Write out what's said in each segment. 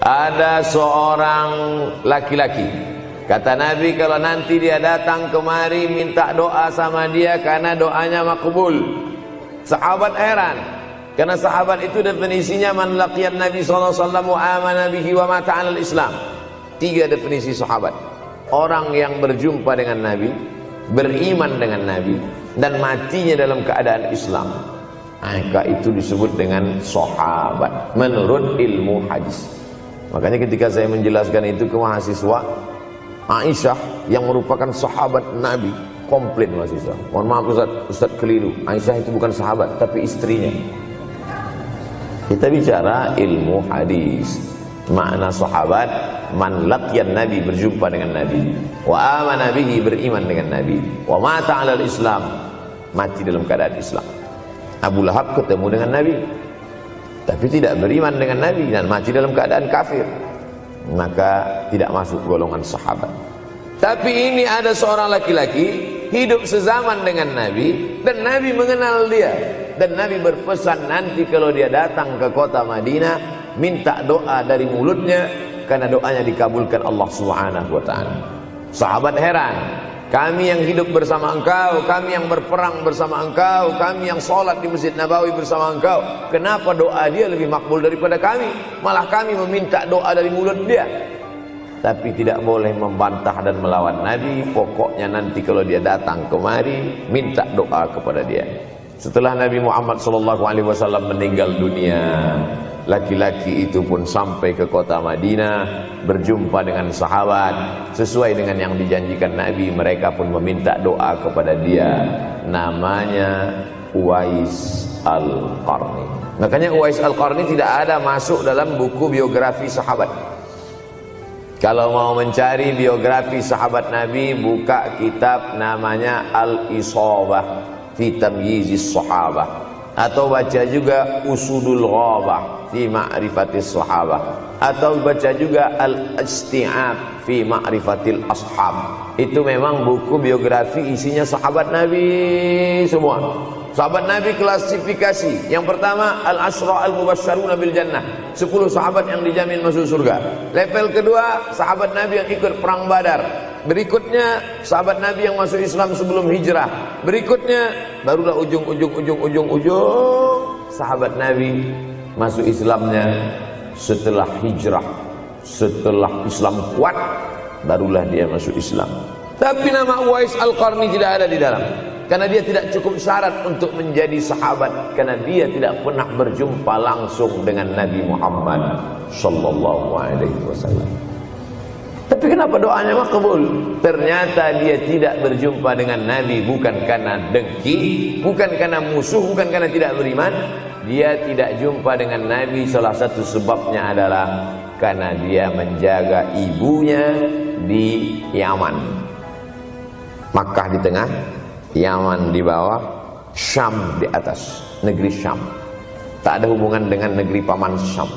Ada seorang laki-laki, kata Nabi, kalau nanti dia datang kemari minta doa sama dia karena doanya makbul. Sahabat heran, karena sahabat itu definisinya man laqiyan Nabi sallallahu alaihi wasallam wa amana bihi wa mata 'alal Islam. 3 definisi sahabat. Orang yang berjumpa dengan Nabi, beriman dengan Nabi, dan matinya dalam keadaan Islam, maka itu disebut dengan sahabat menurut ilmu hadis. Makanya ketika saya menjelaskan itu ke mahasiswa, Aisyah yang merupakan sahabat Nabi, komplain mahasiswa, mohon maaf Ustaz keliru, Aisyah itu bukan sahabat tapi istrinya. Kita bicara ilmu hadis. Makna sahabat, man laqiyan Nabi, berjumpa dengan Nabi, wa amana bihi, beriman dengan Nabi, wa mata 'alal Islam, mati dalam keadaan Islam. Abu Lahab ketemu dengan Nabi tapi tidak beriman dengan Nabi dan mati dalam keadaan kafir, maka tidak masuk golongan sahabat. Tapi ini ada seorang laki-laki hidup sezaman dengan Nabi dan Nabi mengenal dia, dan Nabi berpesan nanti kalau dia datang ke kota Madinah minta doa dari mulutnya karena doanya dikabulkan Allah Subhanahu wa taala. Sahabat heran, kami yang hidup bersama engkau, kami yang berperang bersama engkau, kami yang sholat di Masjid Nabawi bersama engkau, kenapa doa dia lebih makbul daripada kami? Malah kami meminta doa dari mulut dia. Tapi tidak boleh membantah dan melawan Nabi. Pokoknya nanti kalau dia datang kemari minta doa kepada dia. Setelah Nabi Muhammad SAW meninggal dunia, laki-laki itu pun sampai ke kota Madinah, berjumpa dengan sahabat. Sesuai dengan yang dijanjikan Nabi, mereka pun meminta doa kepada dia. Namanya Uwais Al-Qarni. Makanya Uwais Al-Qarni tidak ada masuk dalam buku biografi sahabat. Kalau mau mencari biografi sahabat Nabi, buka kitab namanya Al-Isabah fi Tamyizis Sahabah, atau baca juga Usudul Ghabah fi Ma'rifatis Sahabah, atau baca juga Al-Isti'ab fi Ma'rifatil Ashab. Itu memang buku biografi isinya sahabat Nabi semua. Sahabat Nabi klasifikasi. Yang pertama, Al-Ashra Al-Mubasysyaruna bil Jannah, 10 sahabat yang dijamin masuk surga. Level kedua, sahabat Nabi yang ikut perang Badar. Berikutnya, sahabat Nabi yang masuk Islam sebelum hijrah. Berikutnya, barulah ujung sahabat Nabi masuk Islamnya setelah hijrah, setelah Islam kuat, barulah dia masuk Islam. Tapi nama Uwais Al-Qarni tidak ada di dalam, karena dia tidak cukup syarat untuk menjadi sahabat, karena dia tidak pernah berjumpa langsung dengan Nabi Muhammad sallallahu alaihi wasallam. Tapi kenapa doanya makbul? Ternyata dia tidak berjumpa dengan Nabi bukan karena dengki, bukan karena musuh, bukan karena tidak beriman. Dia tidak jumpa dengan Nabi, salah satu sebabnya adalah karena dia menjaga ibunya di Yaman. Makkah di tengah, Yaman di bawah, Syam di atas, negeri Syam. Tak ada hubungan dengan negeri paman Syam.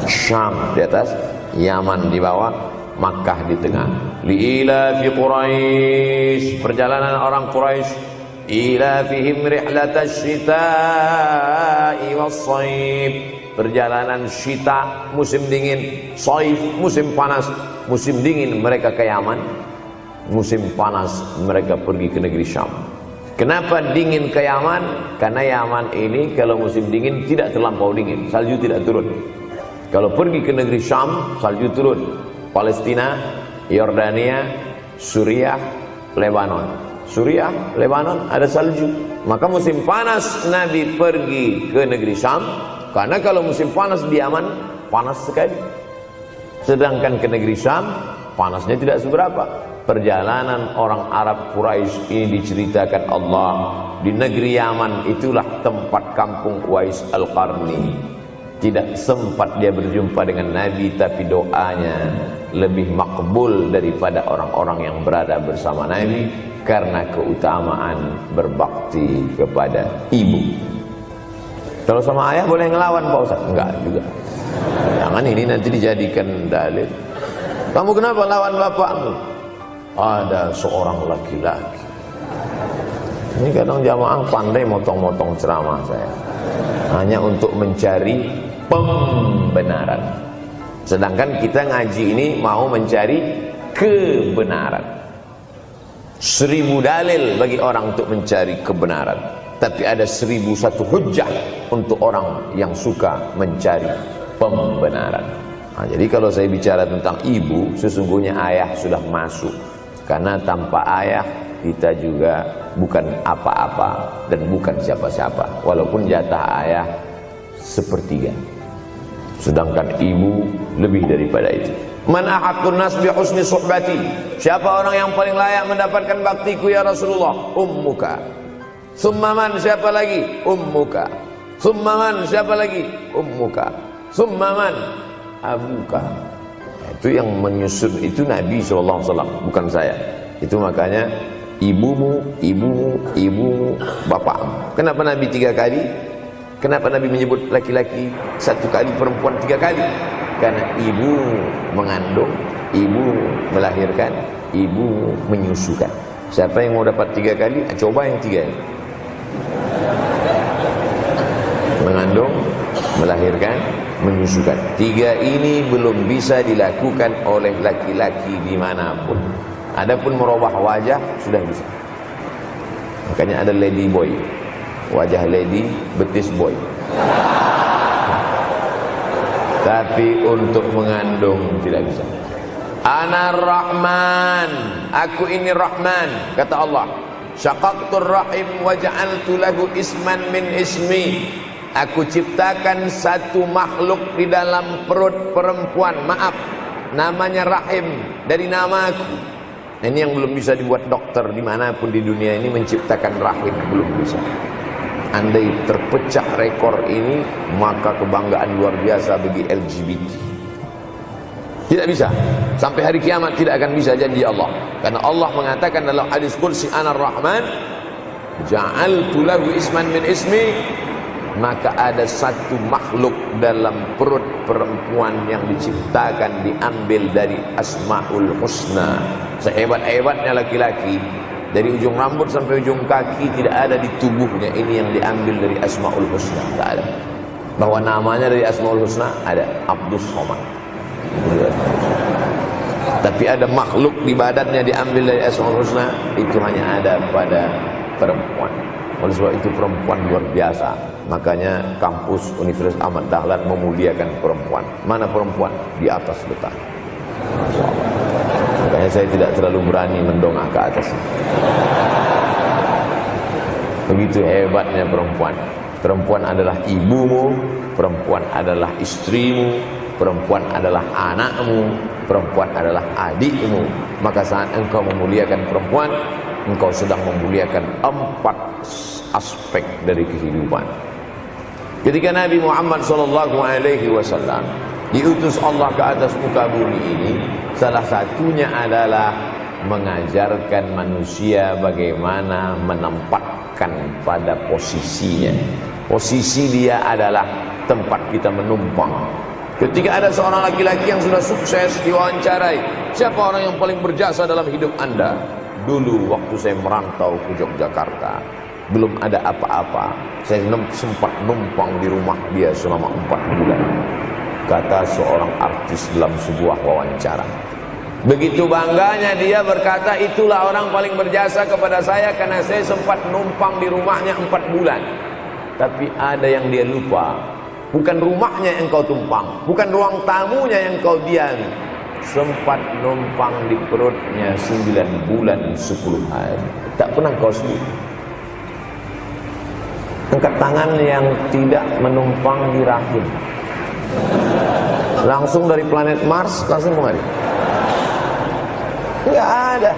Syam di atas, Yaman di bawah, Makkah di tengah. Liila fi Quraisy, perjalanan orang Quraisy. Ila fihim rihlatash shita'i was-shaif, perjalanan syita musim dingin, shaif musim panas. Musim dingin mereka ke Yaman, musim panas mereka pergi ke negeri Syam. Kenapa dingin ke Yaman? Karena Yaman ini kalau musim dingin tidak terlampau dingin, salju tidak turun. Kalau pergi ke negeri Syam, salju turun. Palestina, Yordania, Suriah, Lebanon. Suriah, Lebanon ada salju. Maka musim panas Nabi pergi ke negeri Syam, karena kalau musim panas di Yaman panas sekali. Sedangkan ke negeri Syam panasnya tidak seberapa. Perjalanan orang Arab Quraisy ini diceritakan Allah, di negeri Yaman itulah tempat kampung Uwais Al-Qarni. Tidak sempat dia berjumpa dengan Nabi, tapi doanya lebih makbul daripada orang-orang yang berada bersama Nabi, karena keutamaan berbakti kepada ibu. Kalau sama ayah boleh ngelawan Pak Ustaz? Enggak juga. Jangan ini nanti dijadikan dalil. Kamu kenapa lawan bapakmu? Ada seorang laki-laki. Ini kadang jamaah pandai motong-motong ceramah saya, hanya untuk mencari pembenaran. Sedangkan kita ngaji ini mau mencari kebenaran. 1000 dalil bagi orang untuk mencari kebenaran, tapi ada 1001 hujjah untuk orang yang suka mencari pembenaran. Nah, jadi kalau saya bicara tentang ibu, sesungguhnya ayah sudah masuk. Karena tanpa ayah kita juga bukan apa-apa dan bukan siapa-siapa. Walaupun jatah ayah sepertiga, sedangkan ibu lebih daripada itu. Man ahaqqun nas bi husni suhbati. Siapa orang yang paling layak mendapatkan baktiku ya Rasulullah? Ummuka. Summa man, siapa lagi? Ummuka. Summa man, siapa lagi? Ummuka. Summa man, abuka. Itu yang menyusun itu Nabi SAW, bukan saya. Itu makanya ibumu, ibumu, ibumu, bapakmu. Kenapa Nabi 3 kali? Kenapa Nabi menyebut laki-laki 1 kali, perempuan 3 kali? Karena ibu mengandung, ibu melahirkan, ibu menyusukan. Siapa yang mau dapat 3 kali? Coba yang 3 ini. Mengandung, melahirkan, menyusukan. 3 ini belum bisa dilakukan oleh laki-laki dimanapun. Adapun merubah wajah sudah bisa. Makanya ada lady boy, wajah lady, betis boy. Tapi untuk mengandung tidak bisa. Ana Rahman, aku ini Rahman, kata Allah. Syaqaqtur rahim wa ja'altu lahu isman min ismi. Aku ciptakan satu makhluk di dalam perut perempuan, maaf, namanya rahim, dari namaku. Ini yang belum bisa dibuat dokter dimanapun di dunia ini, menciptakan rahim, belum bisa. Andai terpecah rekor ini, maka kebanggaan luar biasa bagi LGBT. Tidak bisa. Sampai hari kiamat tidak akan bisa, janji Allah. Karena Allah mengatakan dalam hadis qudsi, Ana Rahman ja'altu lahu isman min ismi. Maka ada satu makhluk dalam perut perempuan yang diciptakan, diambil dari Asmaul Husna. Sehebat-hebatnya laki-laki, dari ujung rambut sampai ujung kaki tidak ada di tubuhnya ini yang diambil dari Asmaul Husna. Tak ada. Bahwa namanya dari Asmaul Husna ada, Abdus Somad. Tapi ada makhluk di badannya diambil dari Asmaul Husna, itu hanya ada pada perempuan. Oleh sebab itu perempuan luar biasa. Makanya kampus Universitas Ahmad Dahlan memuliakan perempuan. Mana perempuan? Di atas letak. Makanya saya tidak terlalu berani mendongak ke atas. Begitu hebatnya perempuan. Perempuan adalah ibumu, perempuan adalah istrimu, perempuan adalah anakmu, perempuan adalah adikmu. Maka saat engkau memuliakan perempuan, engkau sedang memuliakan 4 aspek dari kehidupan. Ketika Nabi Muhammad SAW diutus Allah ke atas muka bumi ini, salah satunya adalah mengajarkan manusia bagaimana menempatkan pada posisinya. Posisi dia adalah tempat kita menumpang. Ketika ada seorang laki-laki yang sudah sukses diwawancarai, siapa orang yang paling berjasa dalam hidup Anda? Dulu waktu saya merantau ke Yogyakarta, belum ada apa-apa, saya sempat numpang di rumah dia selama 4 bulan, kata seorang artis dalam sebuah wawancara. Begitu bangganya dia berkata, itulah orang paling berjasa kepada saya karena saya sempat numpang di rumahnya 4 bulan. Tapi ada yang dia lupa, bukan rumahnya yang kau tumpang, bukan ruang tamunya yang kau diami, sempat numpang di perutnya 9 bulan 10 hari. Tak pernah kau sebut. Angkat tangan yang tidak menumpang di rahim, langsung dari planet Mars langsung kemari. Enggak ada.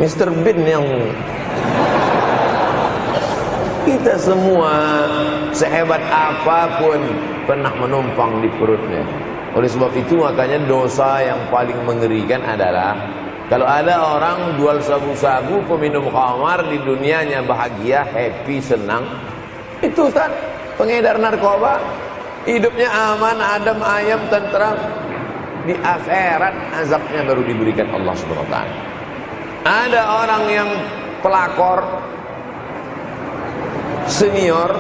Mr. Bean yang kita semua sehebat apapun pernah menumpang di perutnya. Oleh sebab itu makanya dosa yang paling mengerikan adalah kalau ada orang jual sabu-sabu, peminum khamar, di dunianya bahagia, happy, senang. Itu Ustaz, pengedar narkoba, hidupnya aman, adem, ayam, tentram. Di akhirat azabnya baru diberikan Allah SWT. Ada orang yang pelakor, senior,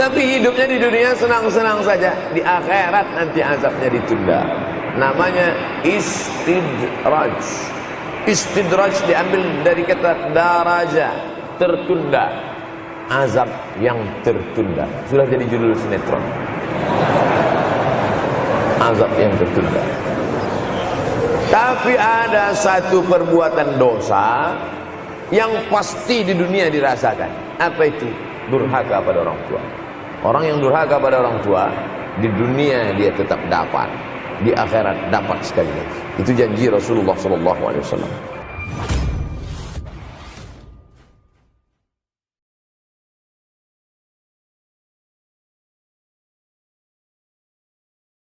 Tapi hidupnya di dunia senang-senang saja, di akhirat nanti azabnya ditunda. Namanya istidraj. Istidraj diambil dari kata daraja, tertunda. Azab yang tertunda. Sudah jadi judul sinetron. Azab yang tertunda. Tapi ada satu perbuatan dosa yang pasti di dunia dirasakan. Apa itu? Durhaka pada orang tua. Orang yang durhaka pada orang tua, di dunia dia tetap dapat, di akhirat dapat sekali lagi. Itu janji Rasulullah SAW.